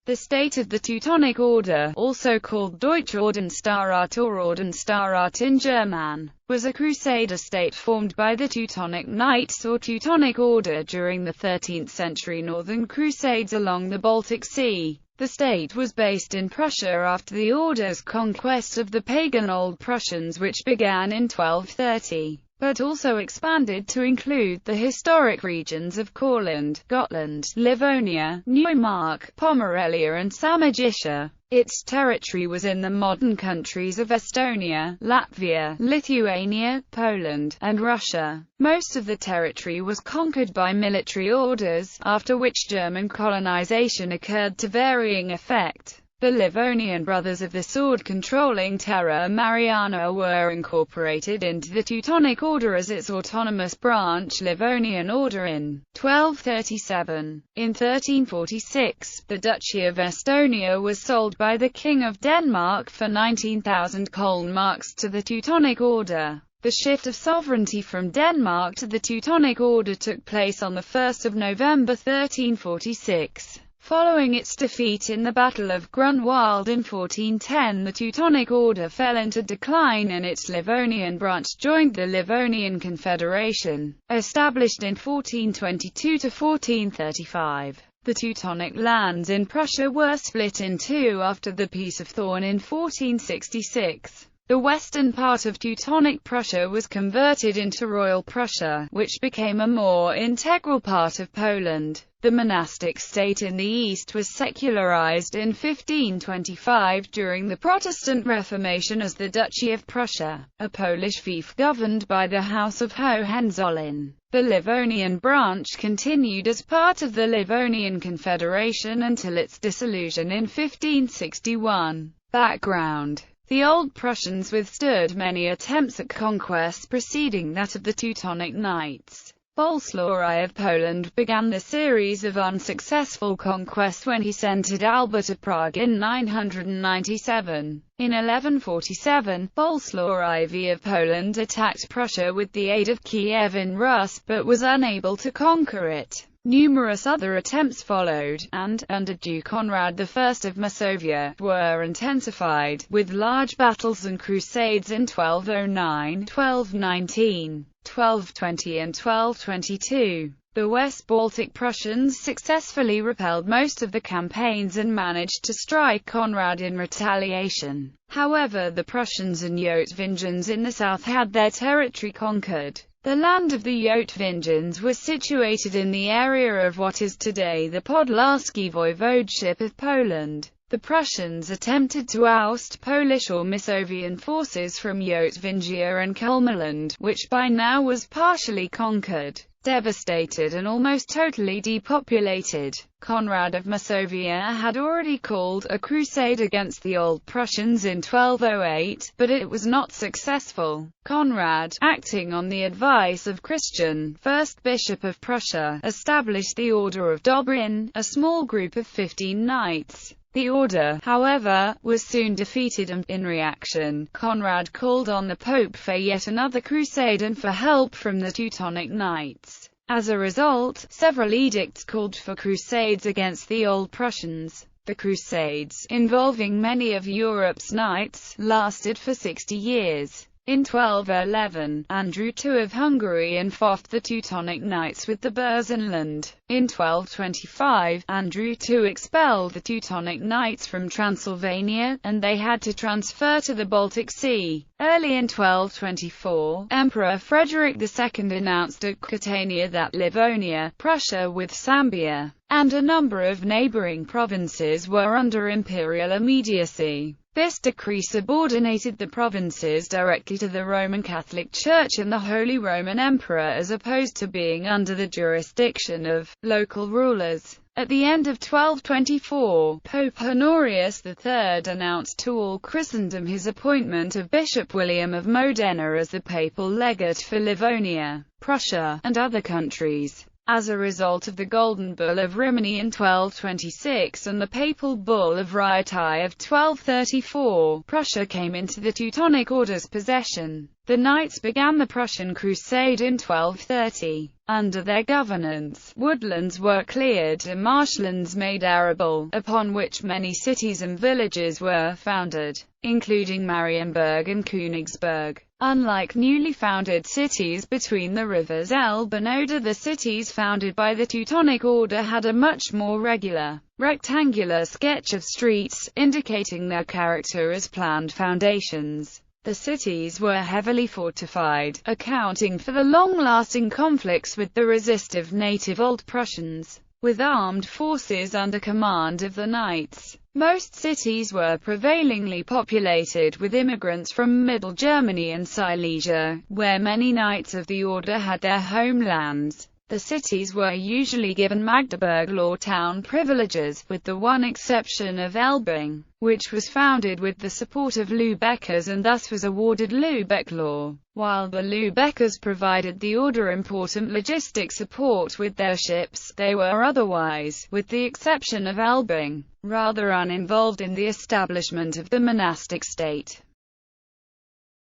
The state of the Teutonic Order, also called Deutsche Ordensstaat or Ordensstaat in German, was a crusader state formed by the Teutonic Knights or Teutonic Order during the 13th century Northern Crusades along the Baltic Sea. The state was based in Prussia after the Order's conquest of the pagan Old Prussians, which began in 1230. But also expanded to include the historic regions of Courland, Gotland, Livonia, Neumark, Pomerelia and Samogitia. Its territory was in the modern countries of Estonia, Latvia, Lithuania, Poland, and Russia. Most of the territory was conquered by military orders, after which German colonization occurred to varying effect. The Livonian Brothers of the Sword controlling Terra Mariana were incorporated into the Teutonic Order as its autonomous branch Livonian Order in 1237. In 1346, the Duchy of Estonia was sold by the King of Denmark for 19,000 Koln marks to the Teutonic Order. The shift of sovereignty from Denmark to the Teutonic Order took place on 1 November 1346. Following its defeat in the Battle of Grunwald in 1410, the Teutonic Order fell into decline and its Livonian branch joined the Livonian Confederation, established in 1422 to 1435. The Teutonic lands in Prussia were split in two after the Peace of Thorn in 1466. The western part of Teutonic Prussia was converted into Royal Prussia, which became a more integral part of Poland. The monastic state in the east was secularized in 1525 during the Protestant Reformation as the Duchy of Prussia, a Polish fief governed by the House of Hohenzollern. The Livonian branch continued as part of the Livonian Confederation until its dissolution in 1561. Background: the Old Prussians withstood many attempts at conquest preceding that of the Teutonic Knights. Bolesław of Poland began the series of unsuccessful conquests when he sent Adalbert of Prague in 997. In 1147, Bolesław of Poland attacked Prussia with the aid of Kiev in Rus, but was unable to conquer it. Numerous other attempts followed, and, under Duke Conrad I of Masovia, were intensified, with large battles and crusades in 1209, 1219, 1220 and 1222. The West Baltic Prussians successfully repelled most of the campaigns and managed to strike Conrad in retaliation. However, the Prussians and Jotvingians in the south had their territory conquered. The land of the Jotvingians was situated in the area of what is today the Podlaskie Voivodeship of Poland. The Prussians attempted to oust Polish or Masovian forces from Jotvingia and Kulmerland, which by now was partially conquered, devastated and almost totally depopulated. Conrad of Masovia had already called a crusade against the Old Prussians in 1208, but it was not successful. Conrad, acting on the advice of Christian, first Bishop of Prussia, established the Order of Dobrin, a small group of 15 knights. The order, however, was soon defeated and, in reaction, Conrad called on the Pope for yet another crusade and for help from the Teutonic Knights. As a result, several edicts called for crusades against the Old Prussians. The Crusades, involving many of Europe's knights, lasted for 60 years. In 1211, Andrew II of Hungary enfought the Teutonic Knights with the Burzenland. In 1225, Andrew II expelled the Teutonic Knights from Transylvania, and they had to transfer to the Baltic Sea. Early in 1224, Emperor Frederick II announced at Catania that Livonia, Prussia with Sambia, and a number of neighboring provinces were under imperial immediacy. This decree subordinated the provinces directly to the Roman Catholic Church and the Holy Roman Emperor as opposed to being under the jurisdiction of local rulers. At the end of 1224, Pope Honorius III announced to all Christendom his appointment of Bishop William of Modena as the papal legate for Livonia, Prussia, and other countries. As a result of the Golden Bull of Rimini in 1226 and the Papal Bull of Raiatai of 1234, Prussia came into the Teutonic Order's possession. The Knights began the Prussian Crusade in 1230. Under their governance, woodlands were cleared and marshlands made arable, upon which many cities and villages were founded, including Marienburg and Königsberg. Unlike newly founded cities between the rivers Elbe and Oder, the cities founded by the Teutonic Order had a much more regular, rectangular sketch of streets, indicating their character as planned foundations. The cities were heavily fortified, accounting for the long-lasting conflicts with the resistive native Old Prussians, with armed forces under command of the Knights. Most cities were prevailingly populated with immigrants from Middle Germany and Silesia, where many Knights of the Order had their homelands. The cities were usually given Magdeburg law town privileges, with the one exception of Elbing, which was founded with the support of Lübeckers and thus was awarded Lübeck law. While the Lübeckers provided the Order important logistic support with their ships, they were otherwise, with the exception of Elbing, rather uninvolved in the establishment of the monastic state.